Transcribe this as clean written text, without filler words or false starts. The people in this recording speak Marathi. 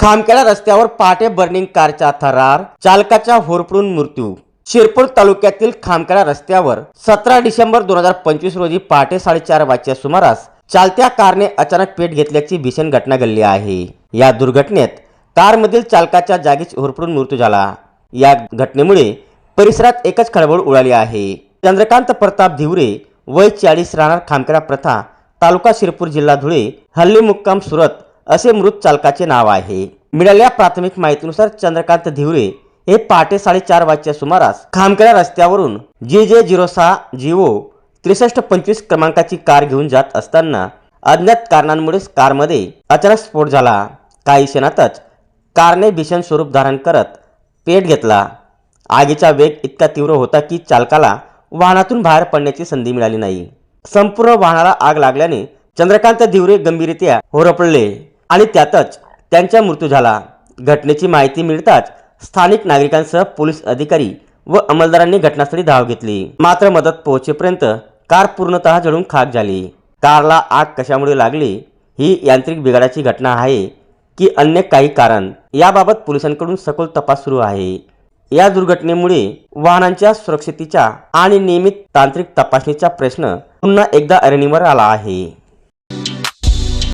खामखेडा रस्त्यावर पहाटे बर्निंग कारचा थरार, चालकाचा होरपळून मृत्यू। शिरपूर तालुक्यातील खामखेडा रस्त्यावर 17 डिसेंबर 2025 रोजी पहाटे 4:30 वाजच्या सुमारास चालत्या कारने अचानक पेट घेतल्याची भीषण घटना घडली आहे। या दुर्घटनेत कारमधील चालकाच्या जागीच होरपळून मृत्यू झाला। या घटनेमुळे परिसरात एकच खळबळ उडाली आहे। चंद्रकांत प्रताप धिवरे वय 40 राहणार खामखेडा प्रथा तालुका शिरपूर जिल्हा धुळे हल्ली मुक्काम सुरत असे मृत चालकाचे नाव आहे। मिळालेल्या प्राथमिक माहितीनुसार चंद्रकांत धिवरे हे पहाटे 4:30 वाजच्या सुमारास खामखेडा रस्त्यावरून JJ06 GO 6325 क्रमांकाची कार घेऊन जात असताना अज्ञात कारणांमुळे कारमध्ये अचानक स्फोट झाला। काही क्षणातच कारने भीषण स्वरूप धारण करत पेट घेतला। आगीचा वेग इतका तीव्र होता की चालकाला वाहनातून बाहेर पडण्याची संधी मिळाली नाही। संपूर्ण वाहनाला आग लागल्याने चंद्रकांत धिवरे गंभीररित्या होरपळले आणि त्यातच त्यांचा मृत्यू झाला। घटनेची माहिती मिळताच स्थानिक नागरिकांसह पोलीस अधिकारी व अंमलदारांनी घटनास्थळी धाव घेतली। मात्र मदत पोहोचेपर्यंत कार पूर्णतः जळून खाक झाली। कारला आग कशामुळे लागली ही यांत्रिक बिघाडाची घटना आहे की अन्य काही कारण, याबाबत पोलिसांकडून सखोल तपास सुरू आहे। या दुर्घटनेमुळे वाहनांच्या सुरक्षिततेच्या आणि नियमित तांत्रिक तपासणीचा प्रश्न पुन्हा एकदा ऐरणीवर आला आहे।